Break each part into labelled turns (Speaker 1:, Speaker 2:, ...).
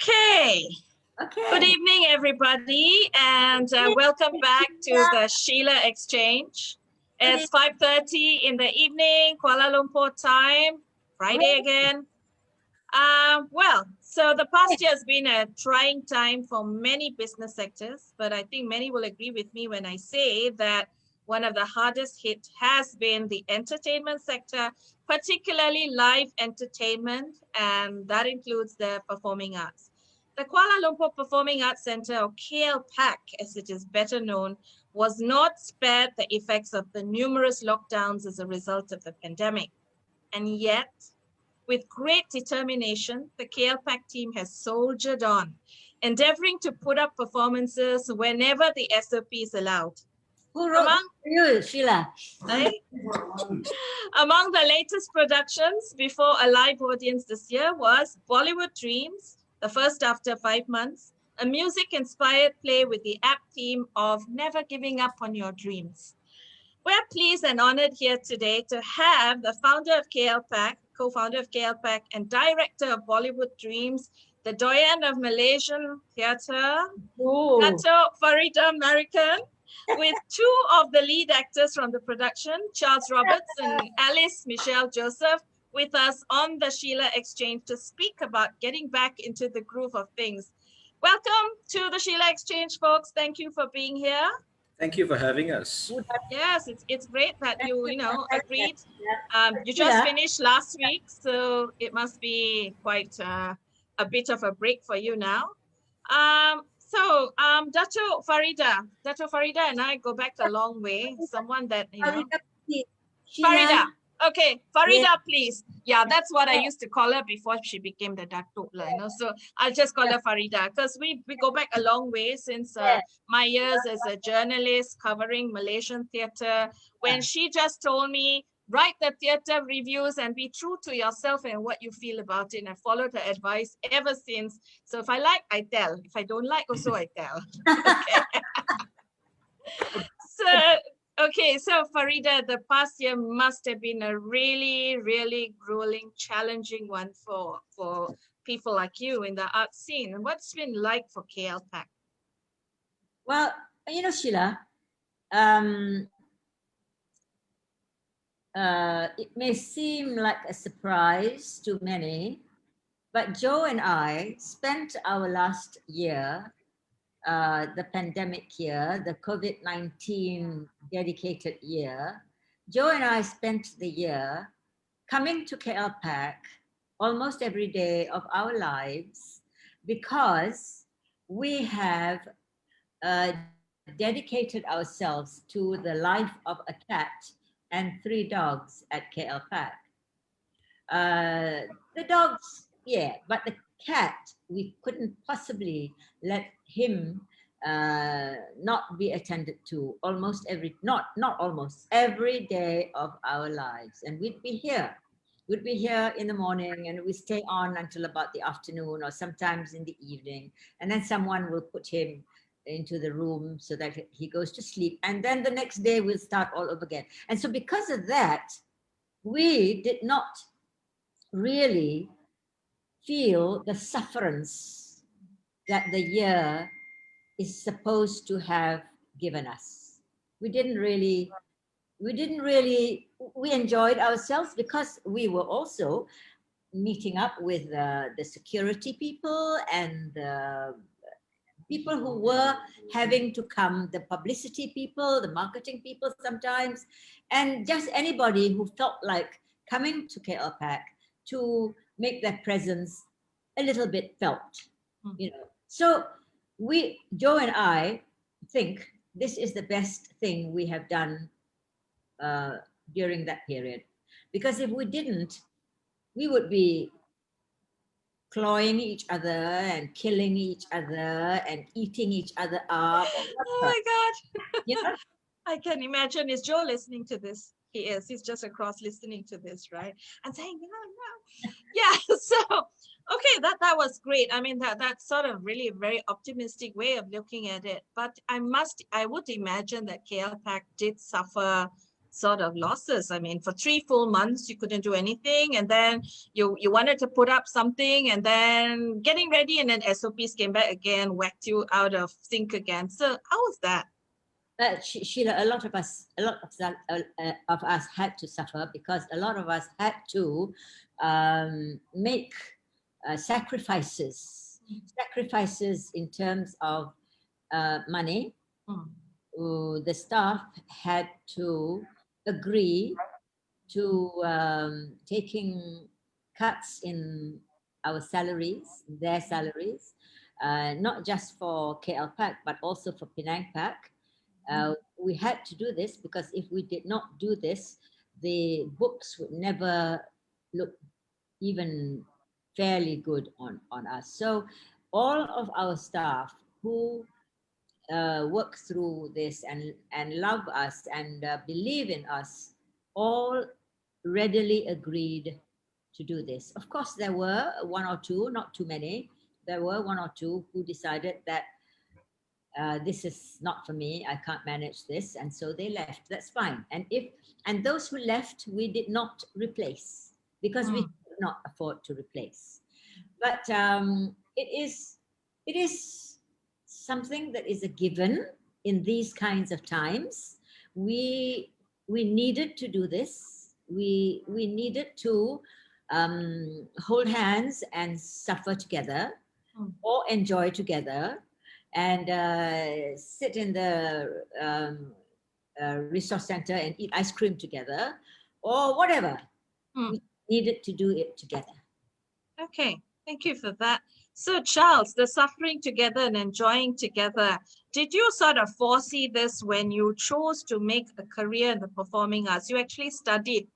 Speaker 1: Okay. Good evening, everybody, and welcome back to the Sheila Exchange. It's 5:30 in the evening, Kuala Lumpur time, Friday again. So the past year has been a trying time for many business sectors, but I think many will agree with me when I say that one of the hardest hit has been the entertainment sector, particularly live entertainment, and that includes the performing arts. The Kuala Lumpur Performing Arts Centre, or KLPAC as it is better known, was not spared the effects of the numerous lockdowns as a result of the pandemic. And yet, with great determination, the KLPAC team has soldiered on, endeavoring to put up performances whenever the SOPs allowed.
Speaker 2: Who wrote you, Sheila?
Speaker 1: Among the latest productions before a live audience this year was Bollywood Dreams, the first after 5 months, a music-inspired play with the apt theme of never giving up on your dreams. We're pleased and honored here today to have the founder of KLPAC, co-founder of KLPAC, and director of Bollywood Dreams, the doyen of Malaysian theatre, Dato Faridah Merican, with two of the lead actors from the production, Roberts Alyce Michelle Joseph, with us on the Sheila Exchange to speak about getting back into the groove of things. Welcome to the Sheila Exchange, folks. Thank you for being here.
Speaker 3: Thank you for having us.
Speaker 1: Yes, it's great that you agreed. You just finished last week, so it must be quite a bit of a break for you now. Dato Faridah and I go back a long way. Someone that, Faridah. Okay, Faridah, please. Yeah, that's what I used to call her before she became the Dato, So I'll just call her Faridah because we go back a long way since my years as a journalist covering Malaysian theatre. When she just told me, write the theatre reviews and be true to yourself and what you feel about it. And I followed her advice ever since. So if I like, I tell. If I don't like, also I tell. Okay. So Faridah, the past year must have been a really, really grueling, challenging one for people like you in the art scene. And what's been like for KLPAC?
Speaker 2: Well, Sheila, it may seem like a surprise to many, but Joe and I spent our last year, the pandemic year, the COVID-19 dedicated year. Joe and I spent the year coming to KLPAC almost every day of our lives because we have dedicated ourselves to the life of a cat and 3 dogs at KLPAC. The dogs, but the cat, we couldn't possibly let him not be attended to almost every day of our lives. And we'd be here in the morning and we stay on until about the afternoon or sometimes in the evening. And then someone will put him into the room so that he goes to sleep. And then the next day we'll start all over again. And so because of that, we did not really feel the sufferance that the year is supposed to have given us. We enjoyed ourselves because we were also meeting up with the security people and the people who were having to come, the publicity people, the marketing people sometimes, and just anybody who felt like coming to KLPAC to make their presence a little bit felt, So Joe and I think this is the best thing we have done during that period. Because if we didn't, we would be clawing each other and killing each other and eating each other up.
Speaker 1: Oh my God. I can imagine. Is Joe listening to this? He is. He's just across listening to this, right? And saying, no. Yeah. So, okay, that was great. I mean, that's sort of really a very optimistic way of looking at it. But I would imagine that KLPAC did suffer sort of losses. I mean, for 3 full months, you couldn't do anything. And then you wanted to put up something and then getting ready, and then SOPs came back again, whacked you out of sync again. So how was that?
Speaker 2: Sheila, a lot of us had to suffer because a lot of us had to make sacrifices in terms of money. The staff had to agree to taking cuts in our salaries, their salaries, not just for KLPAC, but also for Penang PAC. We had to do this because if we did not do this, the books would never look even fairly good on us. So all of our staff who work through this and love us and believe in us all readily agreed to do this. Of course, there were 1 or 2, not too many. There were 1 or 2 who decided that this is not for me, I can't manage this, and so they left. That's fine. And those who left, we did not replace because we could not afford to replace. But it is something that is a given in these kinds of times. We needed to do this. We needed to hold hands and suffer together or enjoy together and sit in the resource center and eat ice cream together or whatever. We needed to do it together.
Speaker 1: Okay, thank you for that. So Charles, the suffering together and enjoying together, did you sort of foresee this when you chose to make a career in the performing arts? You actually studied,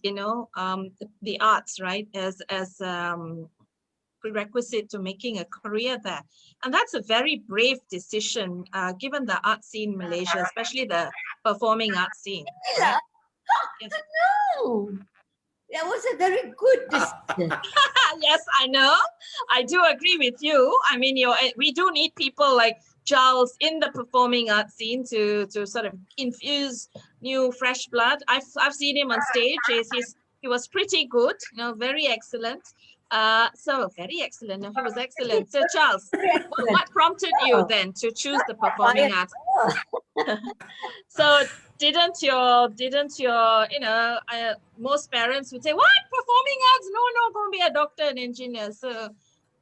Speaker 1: you know, the arts, right, as prerequisite to making a career there. And that's a very brave decision, given the art scene in Malaysia, especially the performing arts scene. Right?
Speaker 2: Yes. No, that was a very good decision.
Speaker 1: Yes, I know. I do agree with you. I mean, we do need people like Charles in the performing arts scene to sort of infuse new fresh blood. I've seen him on stage. He was pretty good, you know, very excellent. So very excellent. No, he was excellent. So Charles, what prompted you then to choose the performing arts? So didn't your you know, most parents would say, what, performing arts? No, go and be a doctor and engineer. So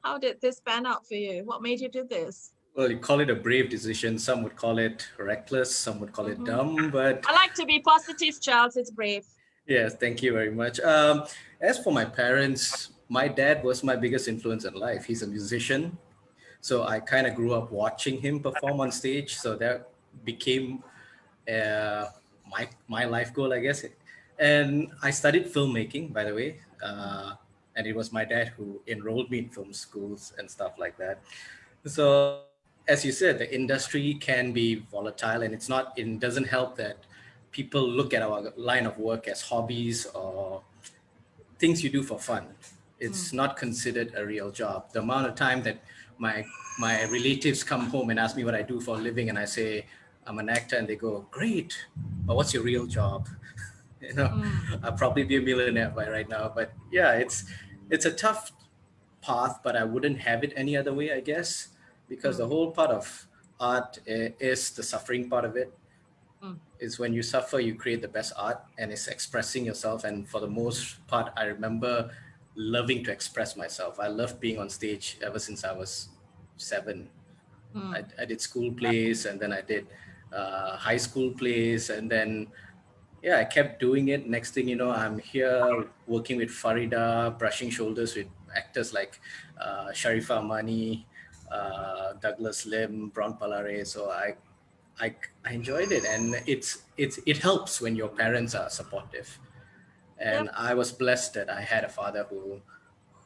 Speaker 1: how did this pan out for you? What made you do this?
Speaker 3: Well, you call it a brave decision. Some would call it reckless. Some would call it dumb. But
Speaker 1: I like to be positive, Charles. It's brave.
Speaker 3: Yes, thank you very much. As for my parents, my dad was my biggest influence in life. He's a musician. So I kind of grew up watching him perform on stage. So that became my life goal, I guess. And I studied filmmaking, by the way. And it was my dad who enrolled me in film schools and stuff like that. So as you said, the industry can be volatile, and it doesn't help that people look at our line of work as hobbies or things you do for fun. It's not considered a real job. The amount of time that my relatives come home and ask me what I do for a living, and I say I'm an actor, and they go, great, but what's your real job? You know, I'll probably be a millionaire by right now. But yeah, it's a tough path, but I wouldn't have it any other way, I guess, because the whole part of art is the suffering part of it. Is when you suffer, you create the best art, and it's expressing yourself. And for the most part, I remember loving to express myself. I loved being on stage ever since I was 7. I did school plays, and then I did high school plays, and then I kept doing it. Next thing you know, I'm here working with Faridah, brushing shoulders with actors like Sharifah Amani, Douglas Lim, Brown Palare. So I enjoyed it, and it helps when your parents are supportive. And I was blessed that I had a father who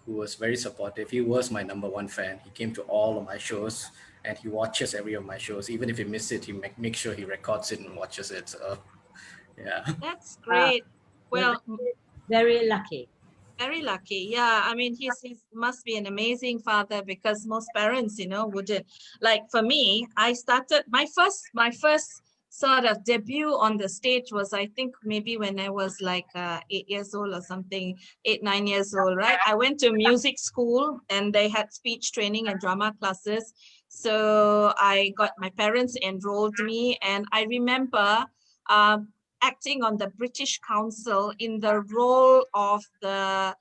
Speaker 3: was very supportive. He was my number 1 fan. He came to all of my shows, and he watches every of my shows. Even if he missed it, he make sure he records it and watches it. So yeah,
Speaker 1: that's great. Well,
Speaker 2: very lucky.
Speaker 1: Very lucky. Yeah, I mean, he must be an amazing father, because most parents, you know, wouldn't. Like for me, I started my first sort of debut on the stage was, I think, maybe when I was like 8 years old or something, 8, 9 years old, right? I went to music school and they had speech training and drama classes. So I got, my parents enrolled me, and I remember acting on the British Council in the role of the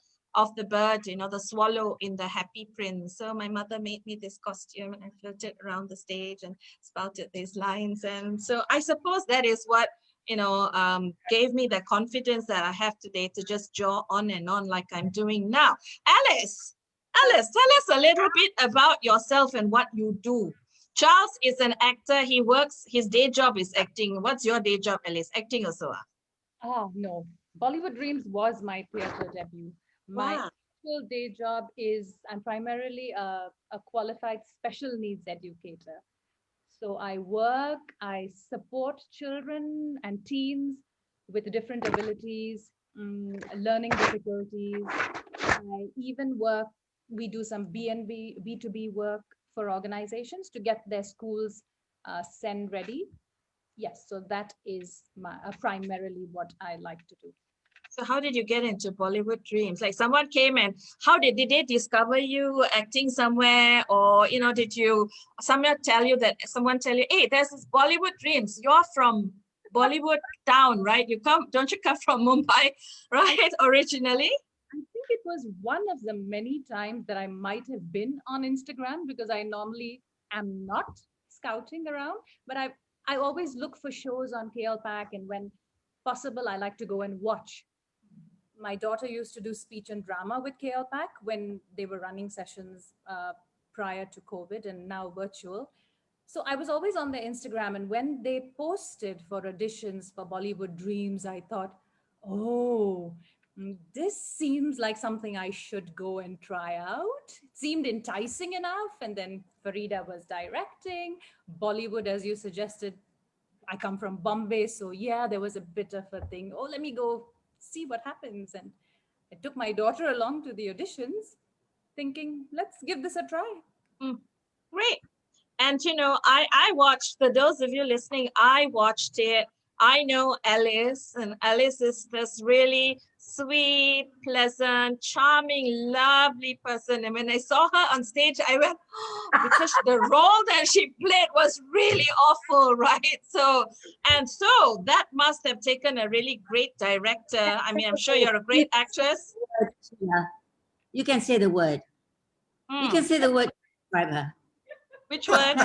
Speaker 1: bird, you know, the swallow in the Happy Prince. So my mother made me this costume and I floated around the stage and spouted these lines. And so I suppose that is what, you know, gave me the confidence that I have today to just jaw on and on like I'm doing now. Alice, tell us a little bit about yourself and what you do. Charles is an actor. He works, his day job is acting. What's your day job, Alice? Acting also?
Speaker 4: No. Bollywood Dreams was my theatre debut. My
Speaker 1: Wow.
Speaker 4: actual day job is I'm primarily a qualified special needs educator. So I support children and teens with different abilities, learning difficulties. I even we do some B2B work for organizations to get their schools send ready. Yes, so that is primarily what I like to do.
Speaker 1: So how did you get into Bollywood Dreams? Like someone came and how did they discover you acting somewhere? Or, you know, did you someone tell you, hey, there's this Bollywood Dreams. You're from Bollywood town, right? Don't you come from Mumbai, right? Originally?
Speaker 4: I think it was one of the many times that I might have been on Instagram, because I normally am not scouting around, but I always look for shows on KLPAC, and when possible, I like to go and watch. My daughter used to do speech and drama with KLPAC when they were running sessions prior to COVID and now virtual. So I was always on their Instagram, and when they posted for auditions for Bollywood Dreams, I thought, oh, this seems like something I should go and try out. It seemed enticing enough. And then Faridah was directing. Bollywood, as you suggested, I come from Bombay. So yeah, there was a bit of a thing. Oh, let me go see what happens. And I took my daughter along to the auditions thinking, let's give this a try.
Speaker 1: Great. And, you know, I watched, for those of you listening, I watched it. I know Alice, and Alice is this really sweet, pleasant, charming, lovely person. And when I saw her on stage, I went, oh, because the role that she played was really awful, right? So that must have taken a really great director. I mean, I'm sure you're a great actress.
Speaker 2: You can say the word. You can say the word, describe her.
Speaker 1: Which word?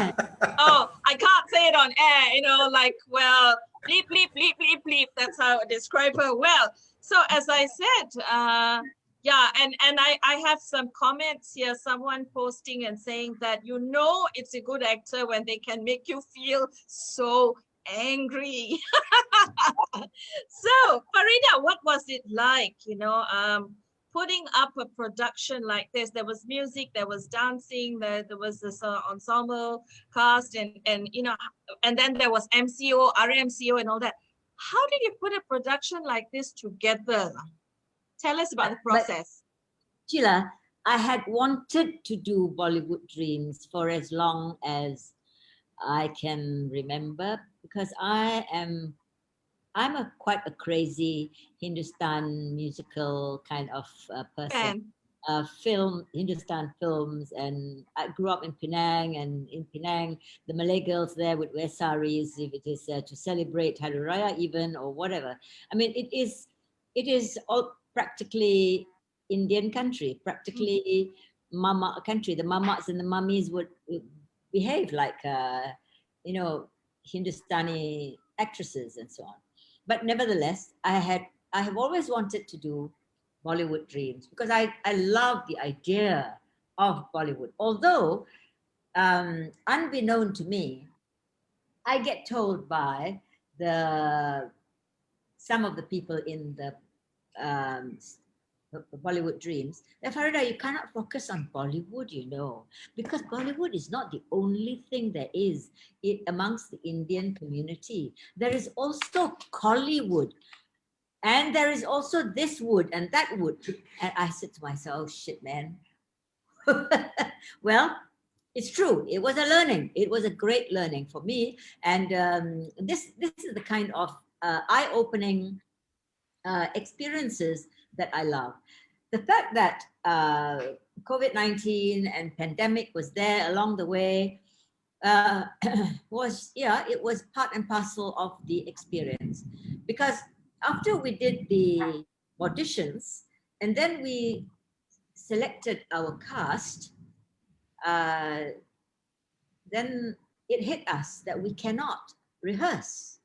Speaker 1: Oh, I can't say it on air, you know, like, well, bleep, bleep, bleep, bleep, bleep. That's how I describe her well. So as I said, yeah, and I have some comments here, someone posting and saying that, you know, it's a good actor when they can make you feel so angry. So, Faridah, what was it like, you know, putting up a production like this? There was music, there was dancing, there was this ensemble cast, and you know, and then there was MCO, RMCO, and all that. How did you put a production like this together? Tell us about the process.
Speaker 2: Sheila, I had wanted to do Bollywood Dreams for as long as I can remember, because I'm quite a crazy Hindustan musical kind of person. Hindustan films, and I grew up in Penang, and in Penang, the Malay girls there would wear saris if it is to celebrate Hari Raya even, or whatever. I mean, it is all practically Indian country, practically mama country. The mamas and the mummies would behave like, you know, Hindustani actresses and so on. But nevertheless, I have always wanted to do Bollywood Dreams, because I love the idea of Bollywood. Although, unbeknown to me, I get told by some of the people in the Bollywood Dreams that, Faridah, you cannot focus on Bollywood, you know, because Bollywood is not the only thing there is amongst the Indian community. There is also Collywood. And there is also this wood and that wood. And I said to myself, oh, shit, man. Well, it's true. It was a learning. It was a great learning for me. And this is the kind of eye-opening experiences that I love. The fact that COVID-19 and pandemic was there along the way was, yeah, it was part and parcel of the experience. Because after we did the auditions and then we selected our cast, then it hit us that we cannot rehearse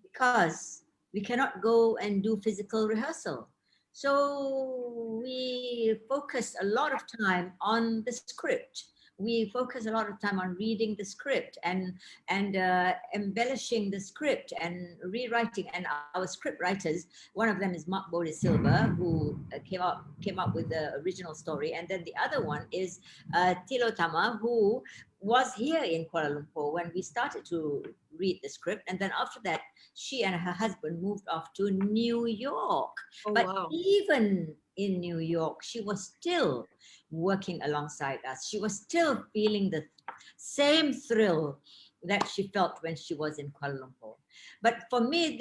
Speaker 2: because we cannot go and do physical rehearsal. So we focused a lot of time on the script. We focused a lot of time on reading the script and embellishing the script and rewriting. And our script writers, one of them is Mark Silva, who came up with the original story, and then the other one is Tilotama, who was here in Kuala Lumpur when we started to read the script, and then after that she and her husband moved off to New York. But
Speaker 1: wow.
Speaker 2: Even in New York, she was still working alongside us. She was still feeling the same thrill that she felt when she was in Kuala Lumpur. But for me,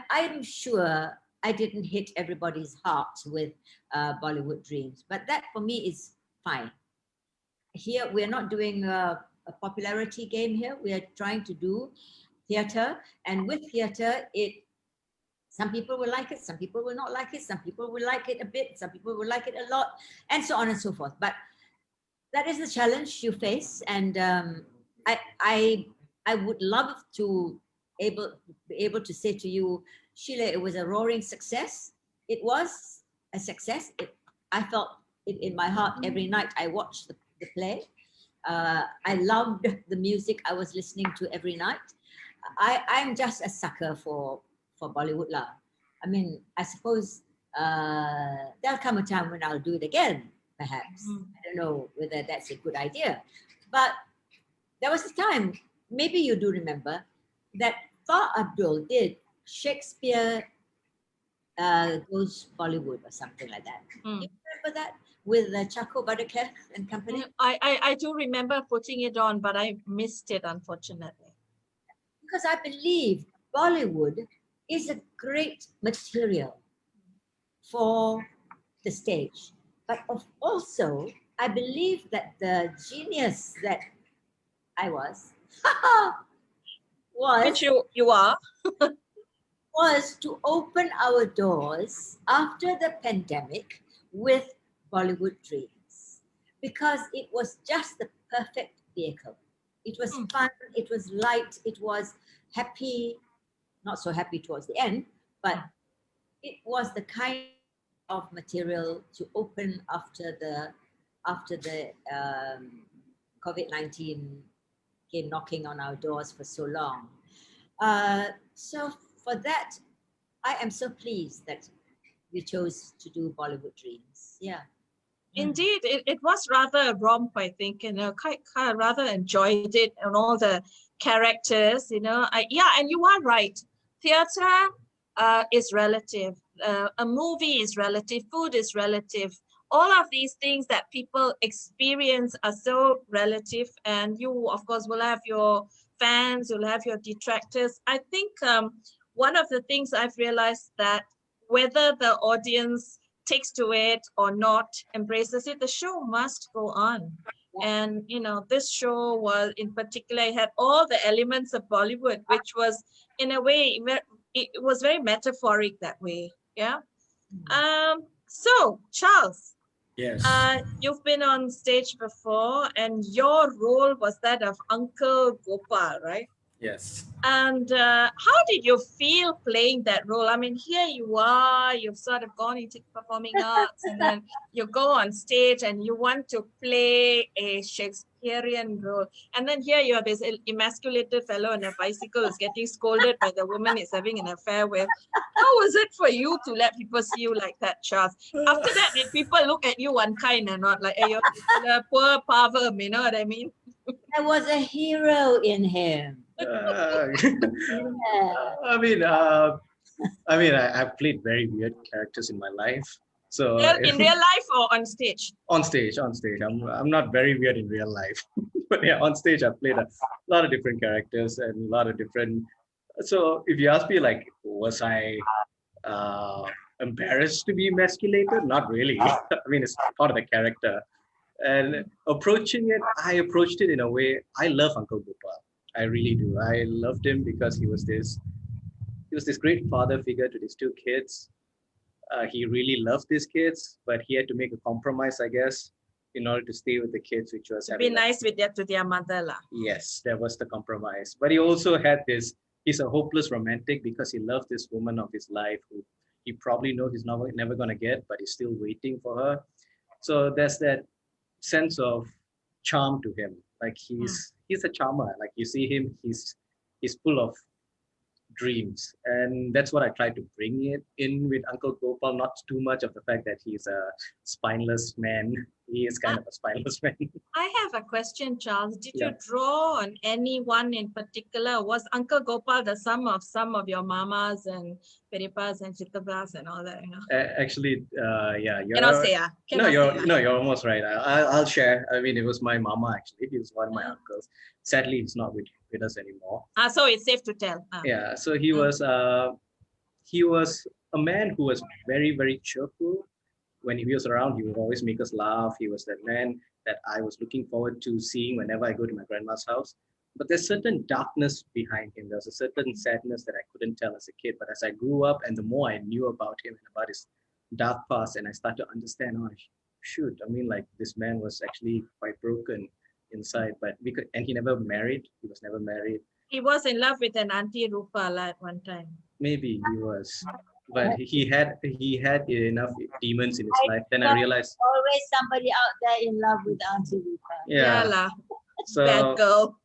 Speaker 2: I'm sure I didn't hit everybody's heart with Bollywood Dreams, but that for me is fine. Here, we're not doing a popularity game here. We are trying to do theatre, and with theatre, some people will like it, some people will not like it, some people will like it a bit, some people will like it a lot, and so on and so forth. But that is the challenge you face, and I would love to be able to say to you, Sheila, it was a roaring success. It was a success. I felt it in my heart every night I watched the play. I loved the music I was listening to every night. I'm just a sucker for Bollywood lah. I mean, I suppose there'll come a time when I'll do it again, perhaps. I don't know whether that's a good idea. But there was a time, maybe you do remember, that Far Abdul did Shakespeare Goes Bollywood or something like that. You remember that? With Chako Badaketh and company?
Speaker 1: I do remember putting it on, but I missed it, unfortunately.
Speaker 2: Because I believe Bollywood is a great material for the stage. But also, I believe that the genius that I was
Speaker 1: Which you are.
Speaker 2: was to open our doors after the pandemic with Bollywood Dreams, because it was just the perfect vehicle. It was fun, it was light, it was happy, not so happy towards the end, but it was the kind of material to open after the COVID-19 came knocking on our doors for so long. So for that, I am so pleased that we chose to do Bollywood Dreams. Yeah.
Speaker 1: Indeed, it was rather a romp, I think, and I rather enjoyed it and all the characters, and you are right. Theatre is relative. A movie is relative. Food is relative. All of these things that people experience are so relative, and you, of course, will have your fans, you'll have your detractors. I think one of the things I've realized that whether the audience takes to it or not, embraces it, the show must go on. And this show was, in particular, it had all the elements of Bollywood, which was, in a way, it was very metaphoric that way. Yeah. So Charles,
Speaker 3: Yes.
Speaker 1: You've been on stage before, and your role was that of Uncle Gopal, right?
Speaker 3: Yes.
Speaker 1: And how did you feel playing that role? I mean, here you are, you've sort of gone into performing arts, and then you go on stage and you want to play a Shakespearean role. And then here you are, this emasculated fellow on a bicycle is getting scolded by the woman he's having an affair with. How was it for you to let people see you like that, Charles? After that, did people look at you unkind or not? Like, hey, you're a poor pavam, you know what I mean?
Speaker 2: There was a hero in him.
Speaker 3: I mean, I've played very weird characters in my life. So
Speaker 1: In real life or on stage?
Speaker 3: on stage. I'm not very weird in real life, but yeah, on stage I played a lot of different characters and a lot of different. So if you ask me, like, was I embarrassed to be emasculated? Not really. I mean, it's part of the character. And approaching it, I approached it in a way. I love Uncle Gopal. I really do. I loved him because he was this great father figure to these two kids. He really loved these kids, but he had to make a compromise, I guess, in order to stay with the kids, which was
Speaker 1: To be nice with their mother lah.
Speaker 3: yes, that was the compromise. But he also had this. He's a hopeless romantic because he loved this woman of his life who he probably knows he's never gonna get, but he's still waiting for her. So there's that sense of charm to him. Like he's a charmer. Like you see him, he's full of dreams, and that's what I tried to bring it in with Uncle Gopal. Not too much of the fact that he's a spineless man. He is kind of a spineless man.
Speaker 1: I have a question, Charles. Did
Speaker 3: Yeah.
Speaker 1: you draw on anyone in particular? Was Uncle Gopal the sum of some of your mamas and peripas and chittabas and all that?
Speaker 3: Actually, yeah,
Speaker 1: Cannot say,
Speaker 3: you're almost right. I'll share. I mean, it was my mama actually. He was one of my uncles. Sadly, he's not with us anymore.
Speaker 1: So it's safe to tell.
Speaker 3: Yeah, so he was a man who was very, very cheerful. When he was around, he would always make us laugh. He was that man that I was looking forward to seeing whenever I go to my grandma's house. But there's certain darkness behind him. There's a certain sadness that I couldn't tell as a kid. But as I grew up and the more I knew about him and about his dark past, and I started to understand, oh, shoot, I mean, like, this man was actually quite broken inside. But and he never married. He was never married.
Speaker 1: He was in love with an Aunty Rupa at one time.
Speaker 3: Maybe he was. But he had enough demons in his life. Then I realized
Speaker 2: Always somebody out there in love with Aunty Rupa.
Speaker 3: yeah.
Speaker 1: lah.
Speaker 3: So
Speaker 1: Bad girl.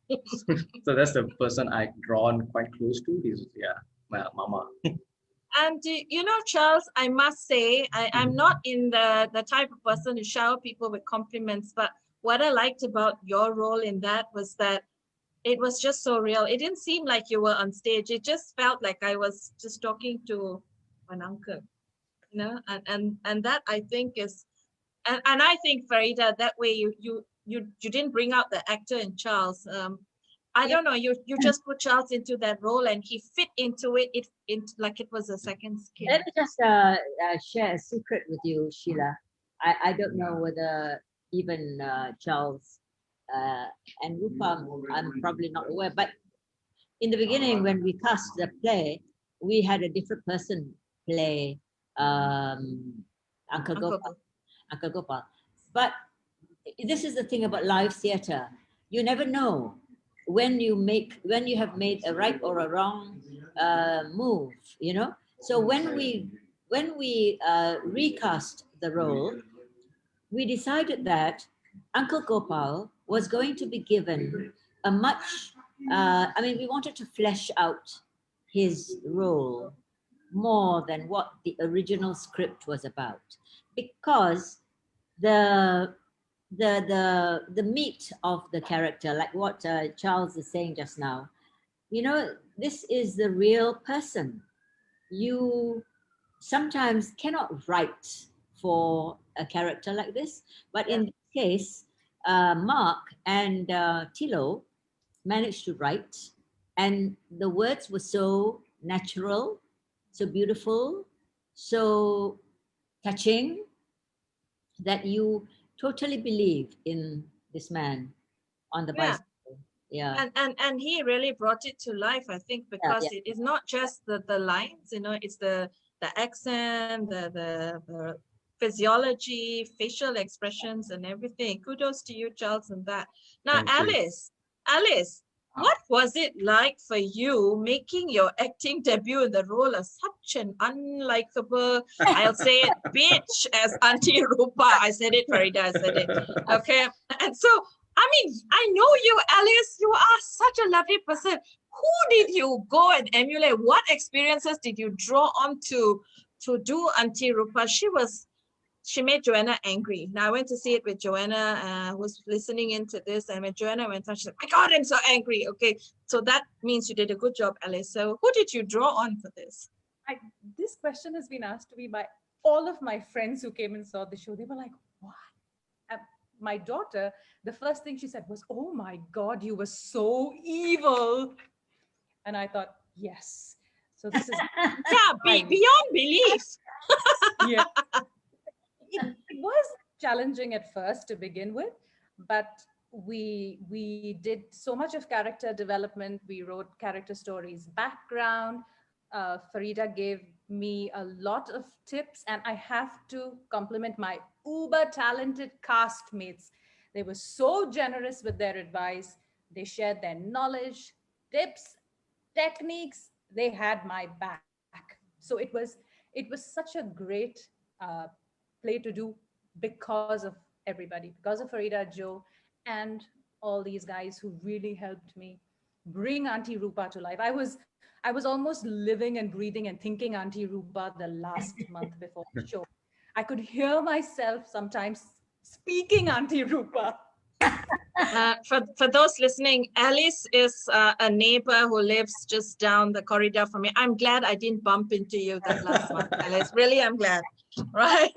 Speaker 3: so that's the person I drawn quite close to. He's my mama.
Speaker 1: And Charles, I must say, I'm not in the type of person to shower people with compliments, but what I liked about your role in that was that it was just so real. It didn't seem like you were on stage. It just felt like I was just talking to an uncle, and that I think is, and I think, Faridah, that way you didn't bring out the actor in Charles. I don't know, you just put Charles into that role and he fit into it, like it was a second skin.
Speaker 2: Let me just share a secret with you, Sheila. I don't know whether even Charles and Rupa, I'm probably not aware, but in the beginning when we cast the play, we had a different person play Uncle Gopal. But this is the thing about live theatre. You never know when you have made a right or a wrong move, So when we recast the role, we decided that Uncle Gopal was going to be given a much, we wanted to flesh out his role more than what the original script was about, because the meat of the character, like what Charles is saying just now, this is the real person. You sometimes cannot write for a character like this, but in this case, Mark and Tilo managed to write, and the words were so natural, so beautiful, so touching, that you totally believe in this man on the bicycle. Yeah.
Speaker 1: And he really brought it to life, I think, because it is not just the lines, it's the accent, the physiology, facial expressions and everything. Kudos to you, Charles, on that. Now, Alice, what was it like for you making your acting debut in the role of such an unlikable, I'll say it, bitch, as Aunty Rupa? I said it, Faridah, I said it. Okay. And so, I know you, Alice, you are such a lovely person. Who did you go and emulate? What experiences did you draw on to do Aunty Rupa? She made Joanna angry. Now I went to see it with Joanna, who was listening into this, and when Joanna went on, she said, "My God, I'm so angry." Okay, so that means you did a good job, Alice. So who did you draw on for this?
Speaker 4: This question has been asked to me by all of my friends who came and saw the show, they were like, what? My daughter, the first thing she said was, oh my God, you were so evil. And I thought, yes. So this is
Speaker 1: beyond belief.
Speaker 4: yeah. It was challenging at first to begin with, but we did so much of character development. We wrote character stories, background. Faridah gave me a lot of tips, and I have to compliment my uber talented castmates. They were so generous with their advice. They shared their knowledge, tips, techniques. They had my back. So it was such a great play to do because of everybody, because of Faridah, Joe, and all these guys who really helped me bring Aunty Rupa to life. I was almost living and breathing and thinking Aunty Rupa the last month before the show. I could hear myself sometimes speaking Aunty Rupa.
Speaker 1: For those listening, Alice is a neighbor who lives just down the corridor from me. I'm glad I didn't bump into you that last month, Alice. Really, I'm glad. Right?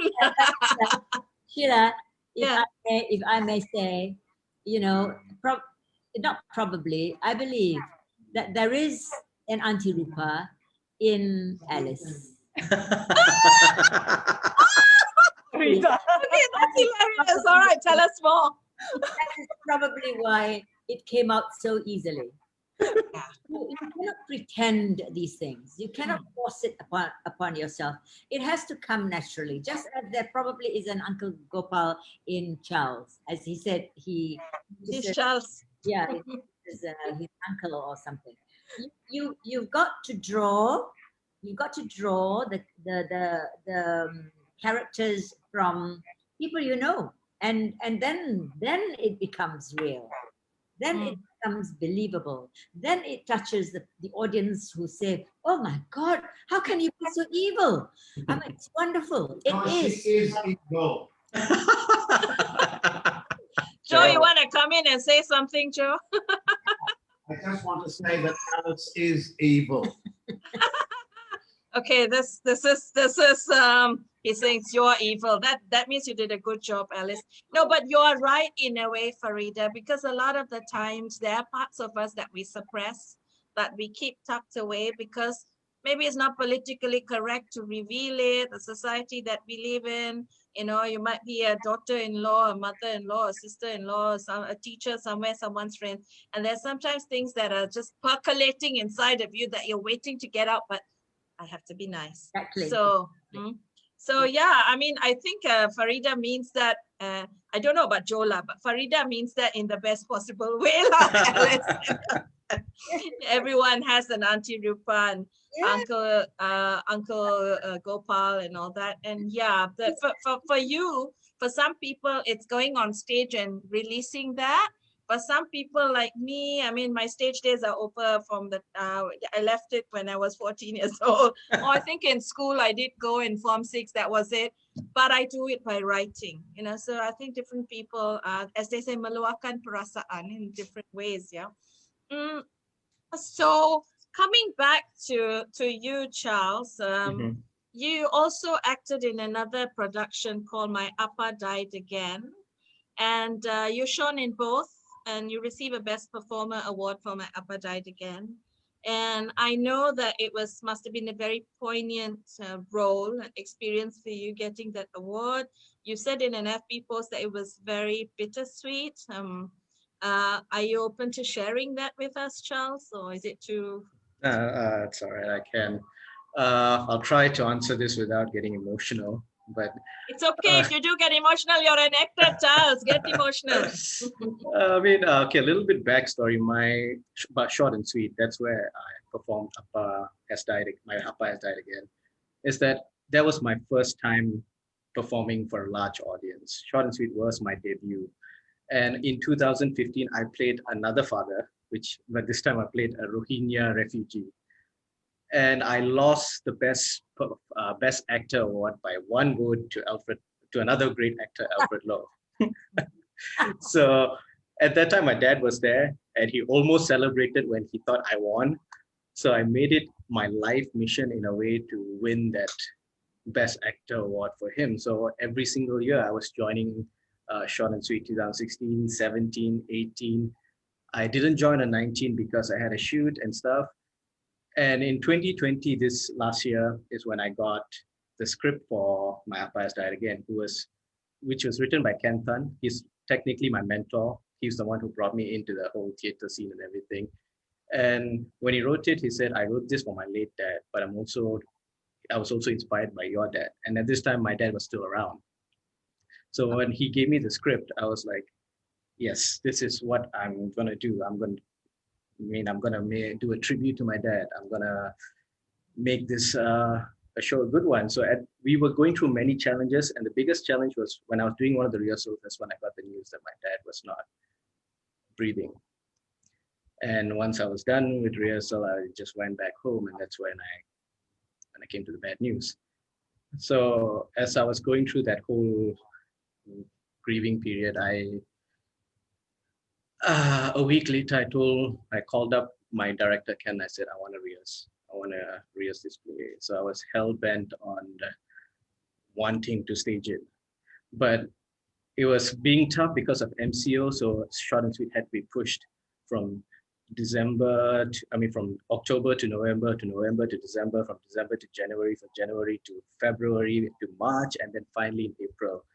Speaker 2: Sheila,
Speaker 1: Yeah.
Speaker 2: if I may say, you know, not probably, I believe that there is an Aunty Rupa in Alice.
Speaker 1: Okay, that's hilarious. All right, tell us more.
Speaker 2: That is probably why it came out so easily.
Speaker 1: Yeah.
Speaker 2: You cannot pretend these things. You cannot force it upon yourself. It has to come naturally. Just as there probably is an Uncle Gopal in Charles, as he said, he's
Speaker 1: Charles.
Speaker 2: Yeah, his uncle or something. You've got to draw. You've got to draw the characters from people you know, and then it becomes real. Then it becomes believable. Then it touches the audience who say, "Oh my God, how can you be so evil?" I mean, it's wonderful. It is.
Speaker 5: She is evil.
Speaker 1: Joe, you want to come in and say something, Joe?
Speaker 5: I just want to say that Alice is evil.
Speaker 1: Okay, this is he thinks you're evil. That means you did a good job, Alice. No, but you're right in a way, Faridah, because a lot of the times there are parts of us that we suppress, that we keep tucked away because maybe it's not politically correct to reveal it, the society that we live in. You know, you might be a daughter-in-law, a mother-in-law, a sister-in-law, a teacher somewhere, someone's friend. And there's sometimes things that are just percolating inside of you that you're waiting to get out, but I have to be nice.
Speaker 2: Exactly.
Speaker 1: So yeah, I mean, I think Faridah means that, I don't know about Jola, but Faridah means that in the best possible way. Everyone has an Aunty Rupa and Uncle Gopal and all that. And yeah, for you, for some people, it's going on stage and releasing that. For some people like me, I mean, my stage days are over from the, I left it when I was 14 years old. Or I think in school I did go in Form 6, that was it. But I do it by writing, you know. So I think different people, as they say, meluahkan perasaan in different ways, yeah. So coming back to you, Charles, you also acted in another production called My Appa Died Again. And you're shown in both. And you receive a Best Performer Award for My Appa Died Again. And I know that it must have been a very poignant role and experience for you getting that award. You said in an FB post that it was very bittersweet. Are you open to sharing that with us, Charles, or is it too?
Speaker 3: It's all right, I can. I'll try to answer this without getting emotional. But
Speaker 1: it's okay if you do get emotional. You're an actor, Charles. Get emotional.
Speaker 3: I mean, okay, a little bit backstory. But short and sweet. That's where I performed. My Appa Has Died Again. Is that was my first time performing for a large audience. Short and Sweet was my debut, and in 2015 I played another father, but this time I played a Rohingya refugee. And I lost the best actor award by one vote to another great actor, Alfred Lowe. So at that time, my dad was there, and he almost celebrated when he thought I won. So I made it my life mission in a way to win Best Actor award for him. So every single year I was joining Short and Sweet 2016, 17, 18. I didn't join in 19 because I had a shoot and stuff. And in 2020, this last year, is when I got the script for My Appa Has Died Again, which was written by Ken Tan. He's technically my mentor. He's the one who brought me into the whole theater scene and everything. And when he wrote it, he said, I wrote this for my late dad, but I was also inspired by your dad. And at this time, my dad was still around. So when he gave me the script, I was like, yes, this is what I'm going to do. I'm going to do a tribute to my dad. I'm going to make this a show a good one. So we were going through many challenges. And the biggest challenge was when I was doing one of the rehearsals, that's when I got the news that my dad was not breathing. And once I was done with rehearsal, I just went back home, and that's when I came to the bad news. So as I was going through that whole grieving period, a week later, I called up my director, Ken. I said, I want to rehearse this play. So I was hell-bent on wanting to stage it. But it was being tough because of MCO, so Short and Sweet had to be pushed from from October to November to December, from December to January, from January to February to March, and then finally in April.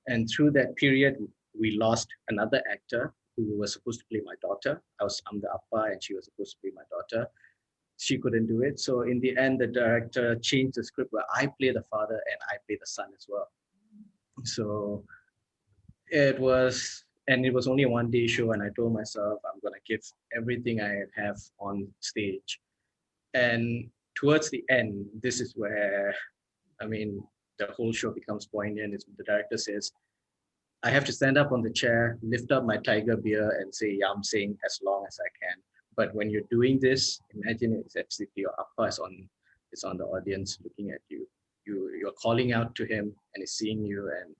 Speaker 3: And through that period, we lost another actor who was supposed to play my daughter. I'm the appa and she was supposed to play my daughter. She couldn't do it. So in the end, the director changed the script where I play the father and I play the son as well. So it was only a one-day show, and I told myself I'm going to give everything I have on stage. And towards the end, this is where, the whole show becomes poignant. The director says, I have to stand up on the chair, lift up my tiger beer and say Yam Sing as long as I can. But when you're doing this, imagine it's as if your appa is on the audience looking at you. You're calling out to him and he's seeing you and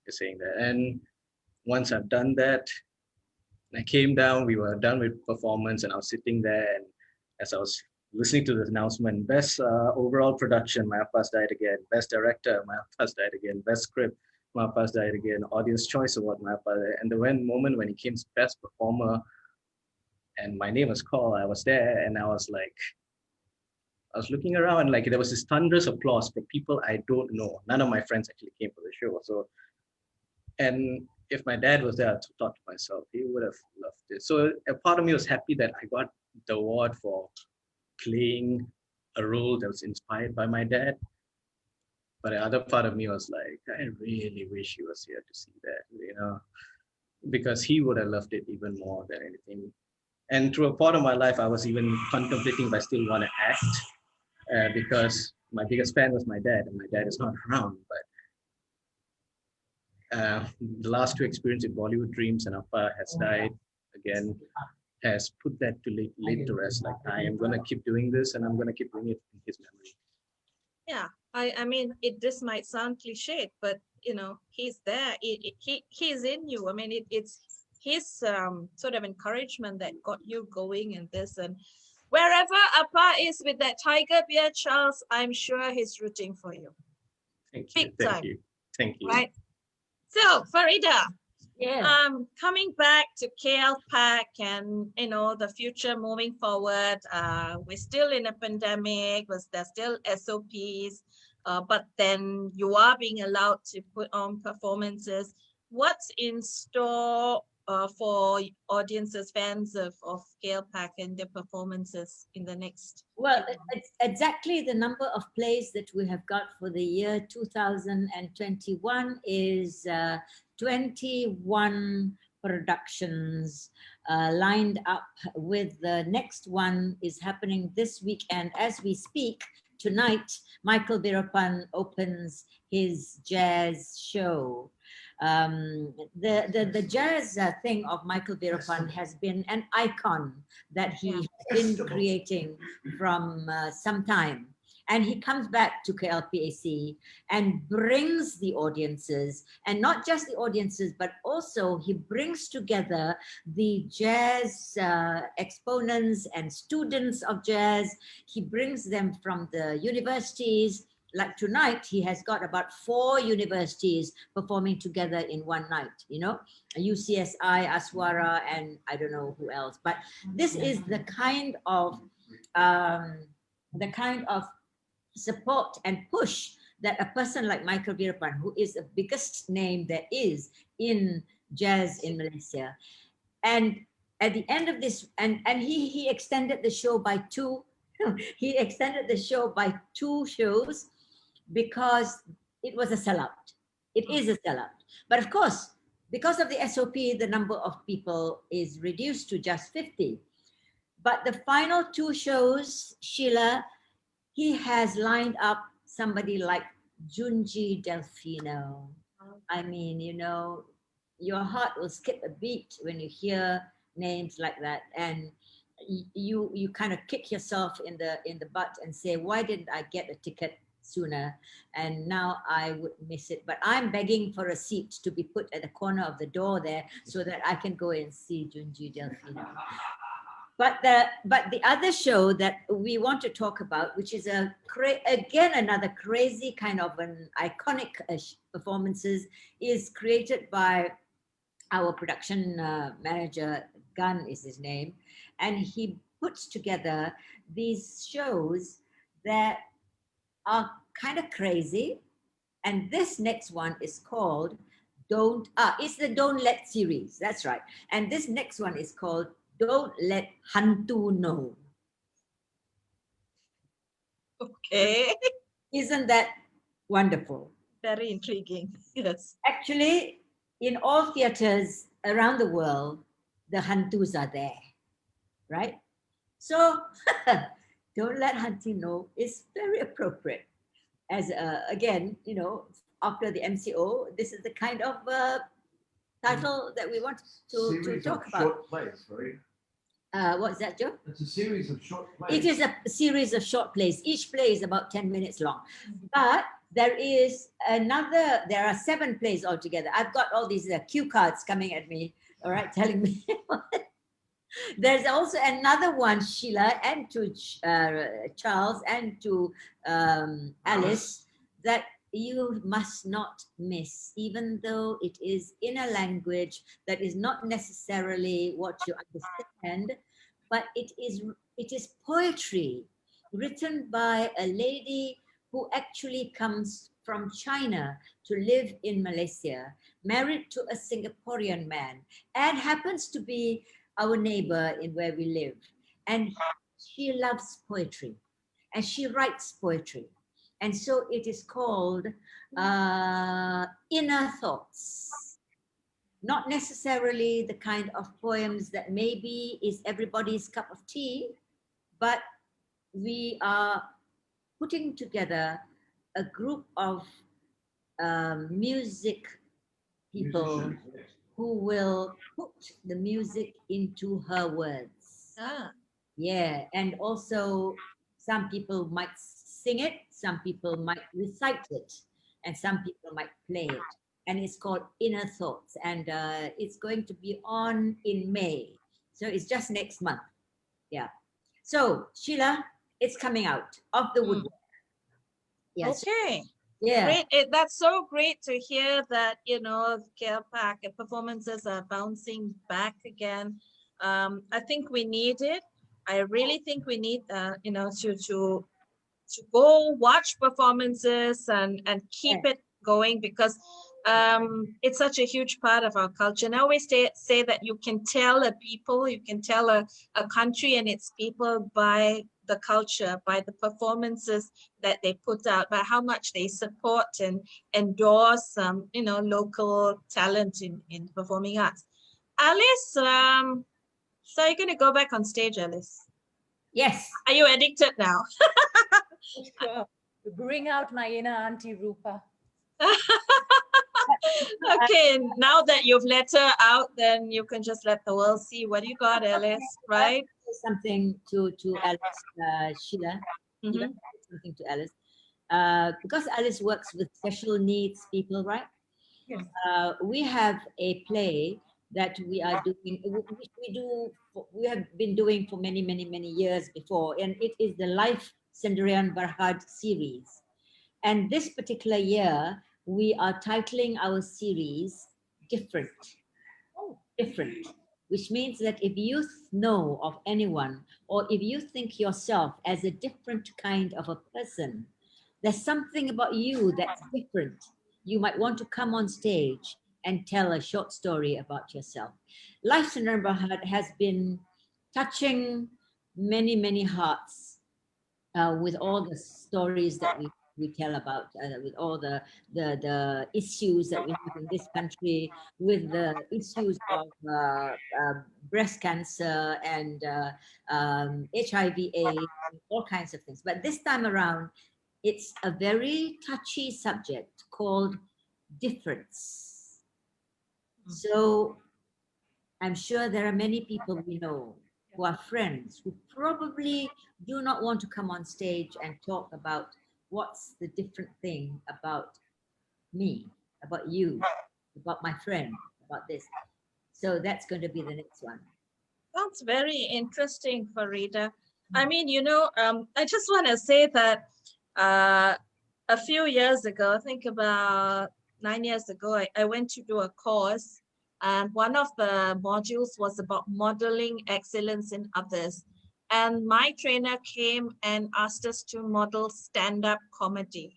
Speaker 3: you're saying that. And once I've done that, I came down, we were done with performance, and I was sitting there, and as I was listening to the announcement, best overall production, My Appa's Died Again, best director, My Appa's Died Again, best script, My Appa's Died Again, Audience Choice Award, My Appa, and the moment when he came best performer, and my name was called, I was there, and I was looking around, and there was this thunderous applause from people I don't know. None of my friends actually came for the show, so, and if my dad was there, I thought to myself, he would have loved it. So a part of me was happy that I got the award for playing a role that was inspired by my dad. But the other part of me was like, I really wish he was here to see that, because he would have loved it even more than anything. And through a part of my life, I was even contemplating if I still want to act, because my biggest fan was my dad, and my dad is not around. But the last two experiences in Bollywood Dreams and Appa Has Died Again has put that to lay to rest. I am going to keep doing this, and I'm going to keep doing it in his memory.
Speaker 1: Yeah, this might sound cliched, but he's there. He's in you. It's his sort of encouragement that got you going in this. And wherever Appa is with that tiger beer, Charles, I'm sure he's rooting for you.
Speaker 3: Thank you. Thank you.
Speaker 1: Right. So, Faridah,
Speaker 2: Yeah.
Speaker 1: coming back to KLPAC and the future moving forward, we're still in a pandemic, there's still SOPs, but then you are being allowed to put on performances. What's in store for audiences, fans of KLPAC and their performances in the next?
Speaker 2: Well, it's exactly the number of plays that we have got for the year 2021 is 21 productions lined up, with the next one is happening this weekend. As we speak, tonight, Michael Birapan opens his jazz show. The jazz thing of Michael Birapan has been an icon that he has been creating from some time. And he comes back to KLPAC and brings the audiences, and not just the audiences, but also he brings together the jazz exponents and students of jazz. He brings them from the universities, like tonight, he has got about 4 universities performing together in one night, you know, UCSI, Aswara, and I don't know who else. But this is the kind of support and push that a person like Michael Veerapan, who is the biggest name there is in jazz in Malaysia, and at the end of this, and he extended the show by 2. He extended the show by 2 shows because it was a sellout. It is a sellout. But of course, because of the SOP, the number of people is reduced to just 50. But the final 2 shows, Sheila, he has lined up somebody like Junji Delfino. I mean, you know, your heart will skip a beat when you hear names like that, and you kind of kick yourself in the butt and say, why didn't I get a ticket sooner? And now I would miss it. But I'm begging for a seat to be put at the corner of the door there so that I can go and see Junji Delfino. But the other show that we want to talk about, which is again another crazy kind of an iconic performances, is created by our production manager. Gunn is his name, and he puts together these shows that are kind of crazy. And this next one is called it's the Don't Let series, that's right. And this next one is called Don't Let Hantu Know.
Speaker 1: Okay.
Speaker 2: Isn't that wonderful?
Speaker 1: Very intriguing. Yes.
Speaker 2: Actually, in all theaters around the world, the hantus are there, right? So Don't Let Hantu Know is very appropriate. As again, you know, after the MCO, this is the kind of title that we want to talk about.
Speaker 5: Short plays, right?
Speaker 2: What's that, Joe?
Speaker 5: It's a series of short plays.
Speaker 2: It is a series of short plays. Each play is about 10 minutes long. But there are 7 plays altogether. I've got all these cue cards coming at me, all right, telling me. There's also another one, Sheila, and to Charles, and to Alice, that you must not miss, even though it is in a language that is not necessarily what you understand, but it is poetry written by a lady who actually comes from China to live in Malaysia, married to a Singaporean man, and happens to be our neighbor in where we live. And she loves poetry, and she writes poetry. And so it is called Inner Thoughts. Not necessarily the kind of poems that maybe is everybody's cup of tea, but we are putting together a group of music people
Speaker 5: Musicians, yes.
Speaker 2: who will put the music into her words.
Speaker 1: Ah.
Speaker 2: Yeah, and also some people might sing it, some people might recite it, and some people might play it. And it's called Inner Thoughts, and it's going to be on in May. So it's just next month. Yeah. So Sheila, it's coming out of the woodwork. Yes.
Speaker 1: Okay.
Speaker 2: Yeah.
Speaker 1: Great. That's so great to hear that, you know, KLPAC performances are bouncing back again. I think we need it. I really think we need, you know, to go watch performances and keep it going, because it's such a huge part of our culture. And I always say that you can tell a people, you can tell a country and its people by the culture, by the performances that they put out, by how much they support and endorse you know, local talent in performing arts. Alice, so you're going to go back on stage, Alice?
Speaker 2: Yes.
Speaker 1: Are you addicted now?
Speaker 4: Sure. Bring out my inner Aunty Rupa.
Speaker 1: Okay, now that you've let her out, then you can just let the world see what you got, Alice, right?
Speaker 2: Something to Alice, Sheila.
Speaker 1: Mhm.
Speaker 2: Something to Alice. Because Alice works with special needs people, right?
Speaker 4: Yes.
Speaker 2: We have a play that we are doing, we have been doing for many years before, and it is the Life Sendirian Berhad series. And this particular year, we are titling our series Different. Different, which means that if you know of anyone, or if you think yourself as a different kind of a person, there's something about you that's different. You might want to come on stage and tell a short story about yourself. Life in Neighborhood has been touching many, many hearts with all the stories that we tell about, with all the issues that we have in this country, with the issues of breast cancer and HIV/AIDS, all kinds of things. But this time around, it's a very touchy subject called difference. So I'm sure there are many people we know who are friends who probably do not want to come on stage and talk about what's the different thing about me, about you, about my friend, about this. So that's going to be the next one.
Speaker 1: Sounds very interesting, Faridah. I mean, you know, I just want to say that a few years ago, I think about 9 years ago, I went to do a course, and one of the modules was about modeling excellence in others. And my trainer came and asked us to model stand-up comedy.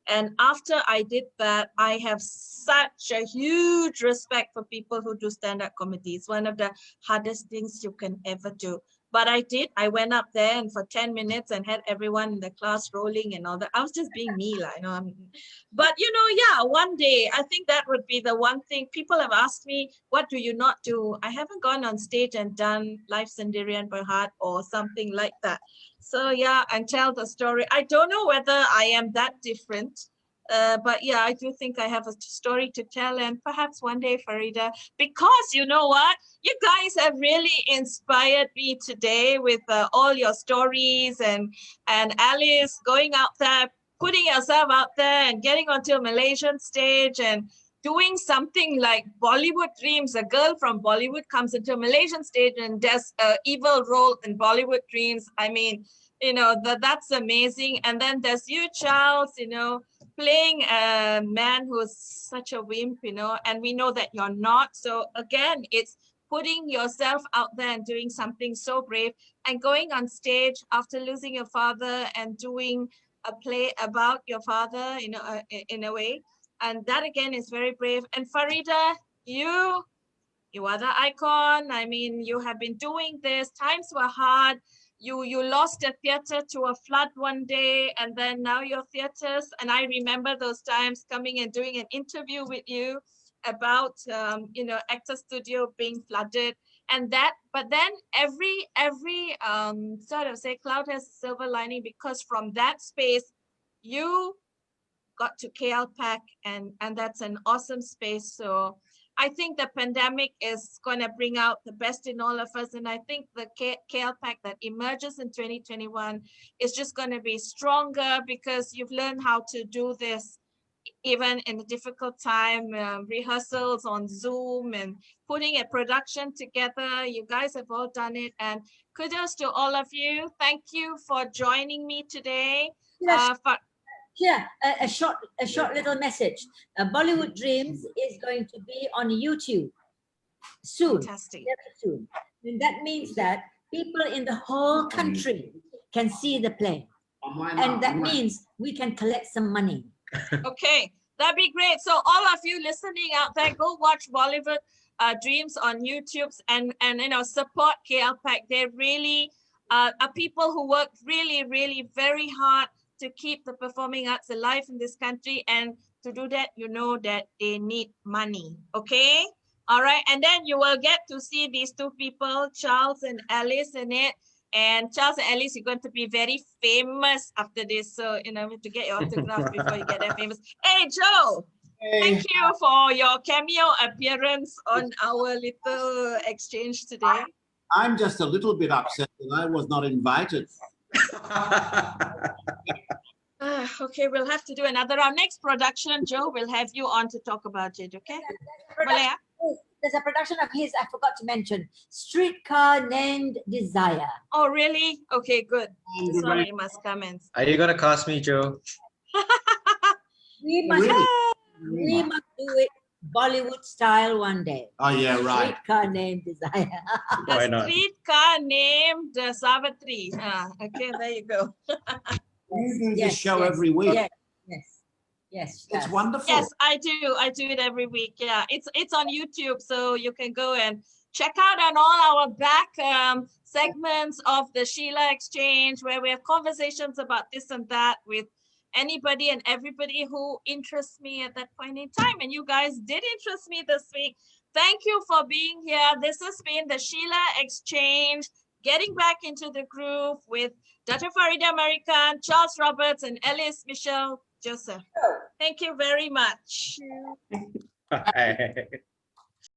Speaker 1: And after I did that, I have such a huge respect for people who do stand-up comedy. It's one of the hardest things you can ever do. But I did. I went up there and for 10 minutes and had everyone in the class rolling and all that. I was just being me, like, you know. But, you know, yeah, one day, I think that would be the one thing. People have asked me, what do you not do? I haven't gone on stage and done Life Sendirian Berhad or something like that. So, yeah, and tell the story. I don't know whether I am that different. But yeah, I do think I have a story to tell, and perhaps one day, Faridah, because you know what? You guys have really inspired me today with all your stories, and Alice going out there, putting yourself out there and getting onto a Malaysian stage and doing something like Bollywood Dreams. A girl from Bollywood comes into a Malaysian stage and does an evil role in Bollywood Dreams. I mean, you know, that's amazing. And then there's you, Charles, you know, playing a man who's such a wimp, you know, and we know that you're not. So again, it's putting yourself out there and doing something so brave, and going on stage after losing your father and doing a play about your father, you know, in a way. And that again is very brave. And Faridah, you are the icon. I mean, you have been doing this. Times were hard. You lost a theater to a flood one day, and then now your theaters. And I remember those times coming and doing an interview with you about you know, Actor Studio being flooded, and that. But then every sort of say cloud has a silver lining, because from that space you got to KLPAC, and that's an awesome space. So I think the pandemic is going to bring out the best in all of us. And I think the KLPAC that emerges in 2021 is just going to be stronger, because you've learned how to do this even in a difficult time, rehearsals on Zoom and putting a production together. You guys have all done it. And kudos to all of you. Thank you for joining me today.
Speaker 2: Yes. Yeah, a short little message. Bollywood Dreams is going to be on YouTube soon.
Speaker 1: Fantastic.
Speaker 2: Soon. And that means that people in the whole country can see the play. And that means we can collect some money.
Speaker 1: Okay, that'd be great. So all of you listening out there, go watch Bollywood Dreams on YouTube, and you know, support KLPAC. They really are people who work really, really very hard to keep the performing arts alive in this country. And to do that, you know that they need money. Okay, all right. And then you will get to see these two people, Charles and Alice, in it. And Charles and Alice, you're going to be very famous after this. So, you know, to get your autograph before you get that famous. Hey, Joe, thank you for your cameo appearance on our little exchange today.
Speaker 5: I'm just a little bit upset that I was not invited.
Speaker 1: Okay, we'll have to do another. Our next production, Joe, we'll have you on to talk about it, okay? Malaya?
Speaker 2: There's a production of his, I forgot to mention, Streetcar Named Desire.
Speaker 1: Oh, really? Okay, good. Sorry, you must come in.
Speaker 6: Are you going to cast me, Joe?
Speaker 2: We must,
Speaker 5: Really?
Speaker 2: we must do it Bollywood style one day.
Speaker 5: Oh, yeah, right.
Speaker 2: Streetcar named Desire.
Speaker 3: Why
Speaker 1: The
Speaker 3: not?
Speaker 1: streetcar named Savitri. Okay, there you go.
Speaker 5: You do this
Speaker 2: Yes,
Speaker 5: show
Speaker 2: yes,
Speaker 5: every week.
Speaker 2: Yes, yes, yes.
Speaker 5: It's
Speaker 2: yes.
Speaker 5: wonderful.
Speaker 1: Yes, I do. I do it every week. Yeah, it's on YouTube, so you can go and check out on all our back segments of the Sheila Exchange, where we have conversations about this and that with anybody and everybody who interests me at that point in time. And you guys did interest me this week. Thank you for being here. This has been the Sheila Exchange, getting back into the groove with Dato Faridah Merican, Charles Roberts, and Alyce Michelle Joseph. Thank you very much.
Speaker 3: Bye.